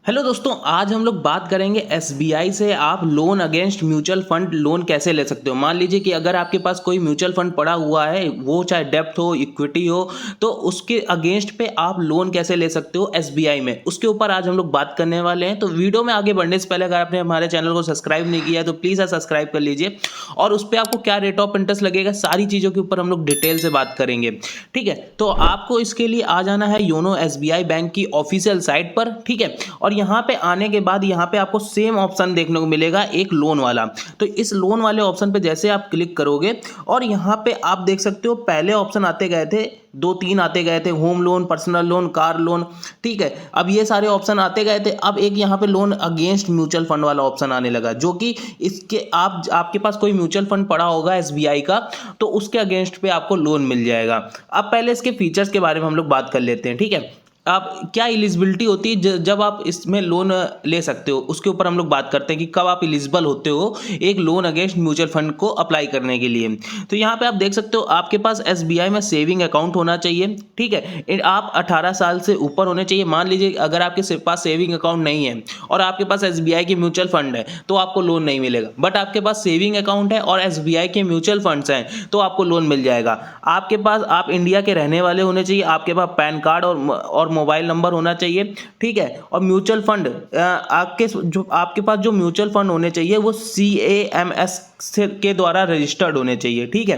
Hello दोस्तों, आज हम लोग बात करेंगे एसबीआई से आप loan against mutual fund loan कैसे ले सकते हो। मान लीजिए कि अगर आपके पास कोई म्यूचुअल फंड पड़ा हुआ है, वो चाहे डेब्ट हो इक्विटी हो, तो उसके अगेंस्ट पे आप लोन कैसे ले सकते हो एसबीआई में, उसके ऊपर आज हम लोग बात करने वाले हैं। तो वीडियो में आगे बढ़ने से पहले अगर आपने हमारे चैनल को सब्सक्राइब नहीं किया है तो प्लीज़ सब्सक्राइब कर लीजिए, और उस पर आपको क्या रेट ऑफ इंटरेस्ट लगेगा, सारी चीज़ों के ऊपर हम लोग डिटेल से बात करेंगे। ठीक है, तो आपको इसके लिए आ जाना है योनो एसबीआई बैंक की ऑफिशियल साइट पर। ठीक है, और यहाँ पे आने के बाद यहाँ पे आपको सेम ऑप्शन देखने को मिलेगा, एक लोन वाला। तो इस लोन वाले ऑप्शन पे जैसे आप क्लिक करोगे और यहाँ पे आप देख सकते हो पहले ऑप्शन आते गए थे, दो तीन आते गए थे, home loan, personal loan, car loan. ठीक है, अब ये सारे ऑप्शन आते गए थे। अब एक यहाँ पे लोन अगेंस्ट म्यूचुअल फंड वाला ऑप्शन आने लगा, जो कि इसके आपके पास कोई म्यूचुअल फंड पड़ा होगा एसबीआई का, तो उसके अगेंस्ट पे आपको लोन मिल जाएगा। अब पहले इसके फीचर्स के बारे में हम लोग बात कर लेते हैं। ठीक है, आप क्या एलिजिबिलिटी होती है जब आप इसमें लोन ले सकते हो, उसके ऊपर हम लोग बात करते हैं कि कब आप एलिजिबल होते हो एक लोन अगेंस्ट म्यूचुअल फंड को अप्लाई करने के लिए। तो यहाँ पे आप देख सकते हो आपके पास एसबीआई में सेविंग अकाउंट होना चाहिए। ठीक है, आप 18 साल से ऊपर होने चाहिए। मान लीजिए अगर आपके पास सेविंग अकाउंट नहीं है और आपके पास एसबीआई की म्यूचुअल फंड है तो आपको लोन नहीं मिलेगा, बट आपके पास सेविंग अकाउंट है और एसबीआई के म्यूचुअल फंड्स हैं तो आपको लोन मिल जाएगा। आपके पास आप इंडिया के रहने वाले होने चाहिए, आपके पास पैन कार्ड और मोबाइल नंबर होना चाहिए। ठीक है, और म्यूचुअल फंड आपके पास जो म्यूचुअल फंड होने चाहिए वो CAMS के द्वारा रजिस्टर्ड होने चाहिए। ठीक है,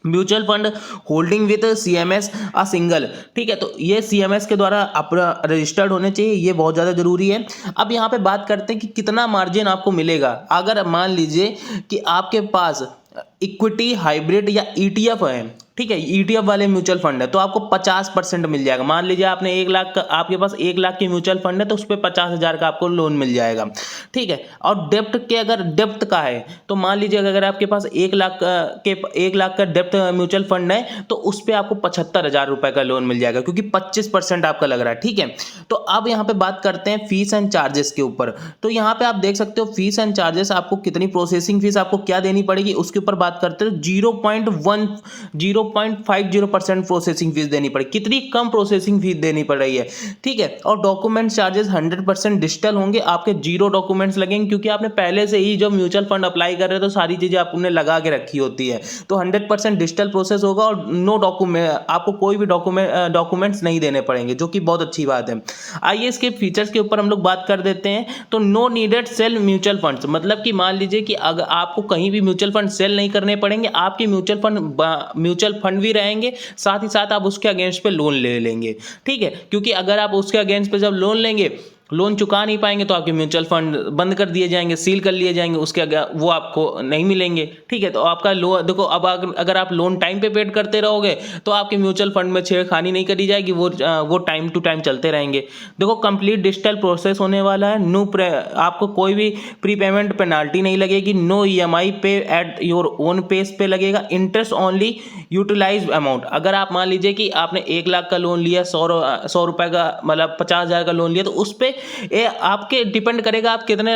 mutual fund holding with CMS a single. ठीक है, तो ये CMS के द्वारा रजिस्टर्ड होने चाहिए, ये बहुत ज़्यादा जरूरी है। अब यहाँ पे बात करते हैं कि कितना मार्जिन आपको मिलेगा। अगर मान लीजिए कि आपके पास इक्विटी, हाइब्रिड या ETF है, ठीक है, ETF वाले म्यूचुअल फंड है, तो आपको 50% मिल जाएगा। मान लीजिए आपने 1 लाख का, आपके पास 1 लाख की म्यूचुअल फंड है तो उस पर 50,000 का आपको लोन मिल जाएगा। ठीक है, और डेप्ट के अगर डेप्ट का है तो मान लीजिए अगर आपके पास 1 लाख का डेप्ट म्यूचुअल फंड है तो उस पर आपको 75,000 रुपए का लोन मिल जाएगा, क्योंकि 25% आपका लग रहा है। ठीक है, तो अब यहाँ पे बात करते हैं फीस एंड चार्जेस के ऊपर। तो यहाँ पे आप देख सकते हो फीस एंड चार्जेस, आपको कितनी प्रोसेसिंग फीस आपको क्या देनी पड़ेगी उसके ऊपर बात करते हैं। 0.50% प्रोसेसिंग फीस देनी पड़ेगी। कितनी कम प्रोसेसिंग फीस देनी पड़ रही है। ठीक है, और डॉक्यूमेंट चार्जेस 100% डिजिटल होंगे, आपके जीरो डॉक्यूमेंट्स लगेंगे, क्योंकि आपने पहले से ही जब म्यूचुअल फंड अप्लाई कर रहे हो तो सारी चीजें आपने लगा के रखी होती है। तो 100% डिजिटल प्रोसेस होगा और नो डॉक्यूमेंट, आपको कोई भी डॉक्यूमेंट्स नहीं देने पड़ेंगे, जो कि बहुत अच्छी बात है। आइए इसके फीचर्स के ऊपर हम लोग बात कर देते हैं। तो no needed sell mutual funds, मतलब कि मान लीजिए कि अगर आपको कहीं भी म्यूचुअल फंड सेल नहीं करने पड़ेंगे, आपके म्यूचुअल फंड भी रहेंगे, साथ ही साथ आप उसके अगेंस्ट पे लोन ले लेंगे। ठीक है, क्योंकि अगर आप उसके अगेंस्ट पे जब लोन लेंगे, लोन चुका नहीं पाएंगे तो आपके म्यूचुअल फंड बंद कर दिए जाएंगे, सील कर लिए जाएंगे, उसके वो आपको नहीं मिलेंगे। ठीक है, तो आपका लोन देखो, अब अगर आप लोन टाइम पे पेड करते रहोगे तो आपके म्यूचुअल फंड में छेड़खानी नहीं करी जाएगी, वो टाइम टू टाइम चलते रहेंगे। देखो, कंप्लीट डिजिटल प्रोसेस होने वाला है। आपको कोई भी प्रीपेमेंट पेनाल्टी नहीं लगेगी। नो EMI पे एट योर ओन पेस पे लगेगा। इंटरेस्ट ओनली यूटिलाइज अमाउंट, अगर आप मान लीजिए कि आपने 1 लाख का लोन लिया, 100 रुपए का, मतलब 50,000 का लोन लिया, तो उस पर ये आपके डिपेंड करेगा आप कितने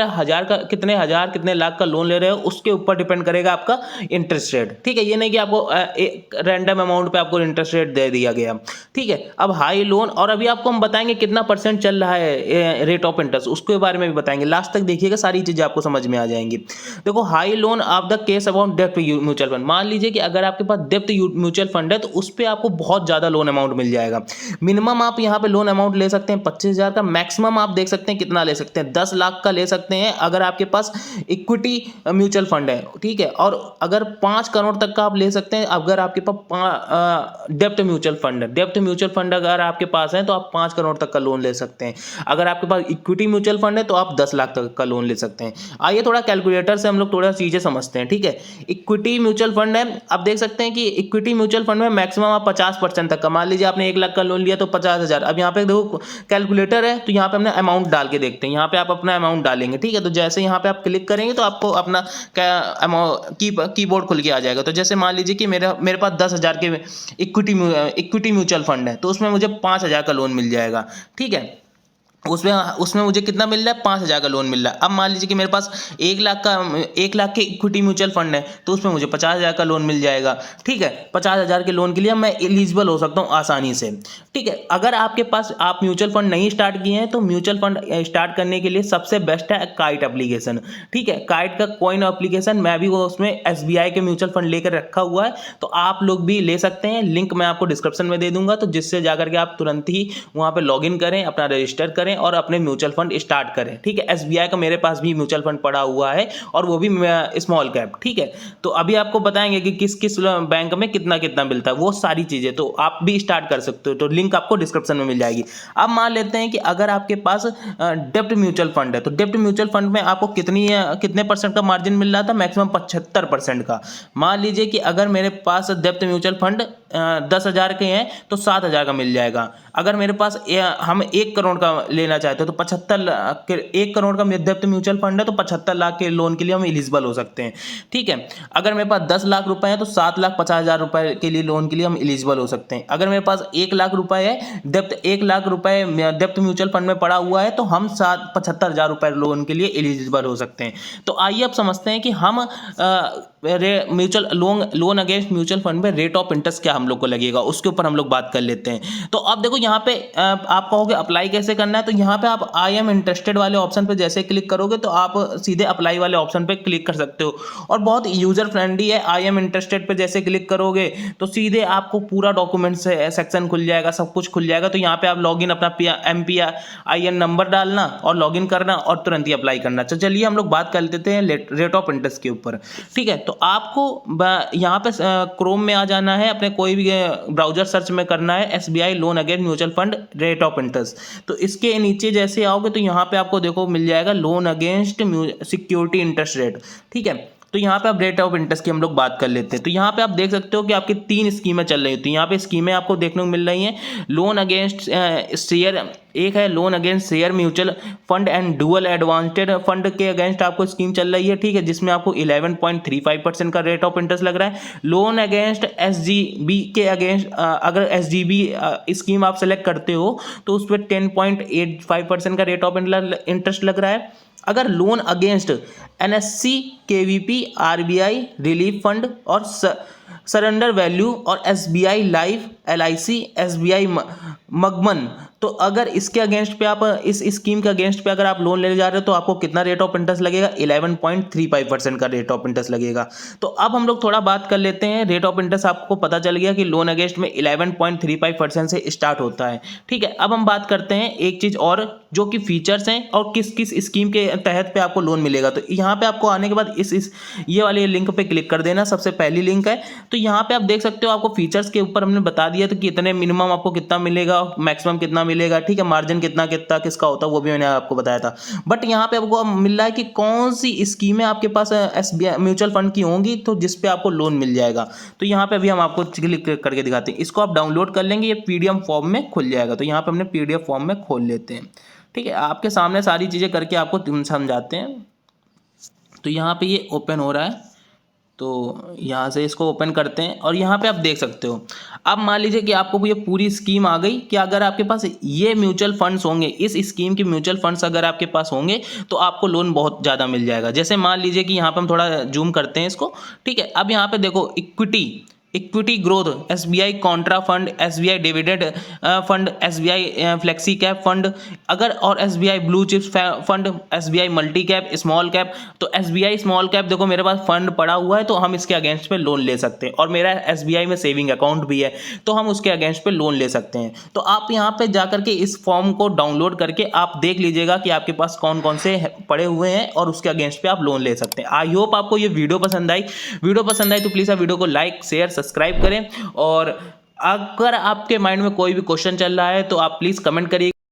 लाख का लोन ले रहे हो, उसके ऊपर डिपेंड करेगा आपका इंटरेस्ट रेट। ठीक है, ये नहीं कि आपको एक रैंडम अमाउंट पे आपको इंटरेस्ट रेट दे दिया गया। ठीक है, अब हाई लोन, और अभी आपको हम बताएंगे कितना % चल रहा है रेट ऑफ इंटरेस्ट, उसके बारे में भी बताएंगे। लास्ट तक देखिएगा, सारी चीजें आपको समझ में आ जाएंगी। देखो, high loan of the case about डेप्ट म्यूचुअल फंड, मान लीजिए कि अगर आपके पास डेप्ट म्यूचुअल फंड है तो उस पर आपको बहुत ज्यादा लोन अमाउंट मिल जाएगा। मिनिमम आप यहाँ पे लोन अमाउंट ले सकते हैं 25,000 का, मैक्सिमम आप देख सकते हैं कितना ले सकते हैं, 10 लाख का ले सकते हैं अगर आपके पास इक्विटी म्यूचुअल फंड है। ठीक है, और अगर 5 करोड़ तक का आप ले सकते हैं अगर आपके पास डेप्ट म्यूचुअल फंड है। डेप्ट म्यूचुअल फंड अगर आपके पास है तो आप 5 करोड़ तक का लोन ले सकते हैं। अगर आपके पास इक्विटी म्यूचुअल फंड है तो आप 10 लाख तक का लोन ले सकते हैं। आइए थोड़ा कैलकुलेटर से हम लोग थोड़ा चीजें समझते हैं। ठीक है, इक्विटी म्यूचुअल फंड है, आप देख सकते हैं कि इक्विटी म्यूचुअल फंड में मैक्सिमम आप 50% तक का, मान लीजिए आपने 1 लाख का लोन लिया तो 50,000। अब यहाँ पे देखो कैलकुलेटर है, तो यहाँ पे हमने अमाउंट डाल के देखते हैं। यहाँ पे आप अपना अमाउंट डालेंगे। ठीक है, तो जैसे यहाँ पे आप क्लिक करेंगे तो आपको अपना कीबोर्ड खुल के आ जाएगा। तो जैसे मान लीजिए कि मेरे पास 10,000 के इक्विटी म्यूचुअल फंड है, तो उसमें मुझे 5,000 का लोन मिल जाएगा। ठीक है, उसमें उसमें मुझे कितना मिल रहा है, 5,000 का लोन मिल रहा है। अब मान लीजिए कि मेरे पास 1 लाख के इक्विटी म्यूचुअल फंड है, तो उसमें मुझे 50,000 का लोन मिल जाएगा। ठीक है, 50,000 के लोन के लिए मैं एलिजिबल हो सकता हूँ आसानी से। ठीक है, अगर आपके पास आप म्यूचुअल फंड नहीं स्टार्ट किए हैं तो म्यूचुअल फंड स्टार्ट करने के लिए सबसे बेस्ट है काइट एप्लीकेशन। ठीक है, काइट का कॉइन एप्लीकेशन, मैं भी वो उसमें SBI के म्यूचुअल फंड लेकर रखा हुआ है, तो आप लोग भी ले सकते हैं। लिंक मैं आपको डिस्क्रिप्शन में दे दूंगा, तो जिससे जाकर के आप तुरंत ही वहाँ पे लॉगिन करें, अपना रजिस्टर करें और अपने म्यूचुअल फंड स्टार्ट करें। ठीक है, SBI का मेरे पास भी म्यूचुअल फंड पड़ा हुआ है और वो भी स्मॉल कैप। ठीक है, तो अभी आपको बताएंगे कि किस किस बैंक में कितना कितना मिलता है, वो सारी चीजें तो आप भी स्टार्ट कर सकते हो, तो लिंक आपको डिस्क्रिप्शन में मिल जाएगी। अब मान लेते हैं कि अगर आपके पास डेप्ट म्यूचुअल फंड है, तो डेप्ट म्यूचुअल फंड में आपको कितने परसेंट का मार्जिन मिल रहा था, मैक्सिमम 75% का। मान लीजिए कि अगर मेरे पास डेप्ट म्यूचुअल फंड 10,000 के हैं तो 7,000 का मिल जाएगा। अगर मेरे पास हम 1 करोड़ का लेना चाहते हो तो 75 लाख के 1 करोड़ का डेप्ट म्यूचुअल फंड है, तो 75 लाख के लोन के लिए हम एलिजिबल हो सकते हैं। ठीक है, अगर मेरे पास 10 लाख रुपए है तो 7,50,000 रुपए के लिए लोन के लिए हम एलिजिबल हो सकते हैं। अगर मेरे पास 1 लाख रुपए है डेप्ट 1 लाख रुपए डेप्ट म्यूचुअल फंड में पड़ा हुआ है, तो हम 75,000 रुपए लोन के लिए एलिजिबल हो सकते हैं। तो आइए अब समझते हैं कि हम mutual loan against mutual fund में रेट ऑफ इंटरेस्ट क्या हम लोग को लगेगा, उसके ऊपर हम लोग बात कर लेते हैं। तो अब देखो यहाँ पे आप कहोगे अप्लाई कैसे करना है, तो यहाँ पे आप आई एम इंटरेस्टेड वाले ऑप्शन पे जैसे क्लिक करोगे तो आप सीधे अप्लाई वाले ऑप्शन पे क्लिक कर सकते हो, और बहुत यूजर फ्रेंडली है। आई एम इंटरेस्टेड पे जैसे क्लिक करोगे तो सीधे आपको पूरा डॉक्यूमेंट सेक्शन खुल जाएगा, सब कुछ खुल जाएगा। तो यहाँ पे आप लॉगिन अपना MPIN नंबर डालना और लॉगिन करना और तुरंत ही अप्लाई करना। तो चलिए हम लोग बात कर लेते हैं रेट ऑफ इंटरेस्ट के ऊपर। ठीक है, तो आपको यहाँ पे क्रोम में आ जाना है, अपने कोई भी ब्राउजर सर्च में करना है SBI loan against mutual fund rate of interest. तो इसके नीचे जैसे आओगे तो यहाँ पे आपको देखो मिल जाएगा loan against security interest rate. ठीक है, तो यहाँ पे आप रेट ऑफ इंटरेस्ट की हम लोग बात कर लेते हैं। तो यहाँ पे आप देख सकते हो कि आपकी 3 स्कीमें चल रही होती हैं। यहाँ पे स्कीमें आपको देखने को मिल रही हैं। लोन अगेंस्ट शेयर, एक है loan against share mutual fund and dual advantage fund के अगेंस्ट आपको स्कीम चल रही है। ठीक है, जिसमें आपको 11.35% का रेट ऑफ इंटरेस्ट लग रहा है। लोन अगेंस्ट SGB के अगेंस्ट अगर SGB स्कीम आप सेलेक्ट करते हो तो उस पर 10.85% का रेट ऑफ इंटरेस्ट लग रहा है। अगर loan against NSC KVP RBI relief fund और सरेंडर वैल्यू और SBI लाइफ LIC SBI मगमन, तो अगर इसके अगेंस्ट पे आप इस स्कीम के अगेंस्ट पे अगर आप लोन लेने जा रहे हो तो आपको कितना रेट ऑफ इंटरेस्ट लगेगा, 11.35% का रेट ऑफ इंटरेस्ट लगेगा। तो अब हम लोग थोड़ा बात कर लेते हैं रेट ऑफ इंटरेस्ट। आपको पता चल गया कि लोन अगेंस्ट में 11.35% से स्टार्ट होता है। ठीक है, अब हम बात करते हैं एक चीज और, जो कि फीचर्स हैं और किस किस स्कीम के तहत पे आपको लोन मिलेगा। तो यहाँ पे आपको आने के बाद इस ये वाले लिंक पे क्लिक कर देना, सबसे पहली लिंक है। तो यहाँ पे आप देख सकते हो आपको फीचर्स के ऊपर हमने बता दिया, तो कितने मिनिमम आपको कितना मिलेगा, मैक्सिमम कितना मिलेगा। ठीक है, मार्जिन कितना कितना किसका होता है वो भी मैंने आपको बताया था। बट यहाँ पे आपको मिल रहा है कि कौन सी स्कीमें आपके पास SBI म्यूचुअल फंड की होंगी तो जिस पे आपको लोन मिल जाएगा। तो यहाँ पे अभी हम आपको क्लिक करके दिखाते हैं। इसको आप डाउनलोड कर लेंगे, ये PDF फॉर्म में खुल जाएगा। तो यहाँ पे हमने PDF फॉर्म में खोल लेते हैं। ठीक है, आपके सामने सारी चीज़ें करके आपको समझाते हैं। तो यहाँ पे ये ओपन हो रहा है, तो यहाँ से इसको ओपन करते हैं और यहाँ पे आप देख सकते हो। अब मान लीजिए कि आपको ये पूरी स्कीम आ गई कि अगर आपके पास ये म्यूचुअल फंड्स होंगे, इस स्कीम के म्यूचुअल फंड्स अगर आपके पास होंगे तो आपको लोन बहुत ज़्यादा मिल जाएगा। जैसे मान लीजिए कि यहाँ पे हम थोड़ा जूम करते हैं इसको। ठीक है, अब यहाँ पे देखो equity growth SBI Contra fund, SBI dividend fund, SBI flexi cap fund, अगर और SBI blue chips fund, SBI multi cap small cap. तो SBI स्मॉल कैप देखो मेरे पास फंड पड़ा हुआ है तो हम इसके अगेंस्ट पे लोन ले सकते हैं, और मेरा SBI में सेविंग अकाउंट भी है तो हम उसके अगेंस्ट पे लोन ले सकते हैं। तो आप यहाँ पे जाकर के इस फॉर्म को डाउनलोड करके आप देख लीजिएगा कि आपके पास कौन कौन से पड़े हुए हैं और उसके अगेंस्ट पे आप लोन ले सकते हैं। आई होप आपको ये वीडियो पसंद आई। तो प्लीज़ आप वीडियो को लाइक शेयर सब्सक्राइब करें, और अगर आपके माइंड में कोई भी क्वेश्चन चल रहा है तो आप प्लीज़ कमेंट करिए।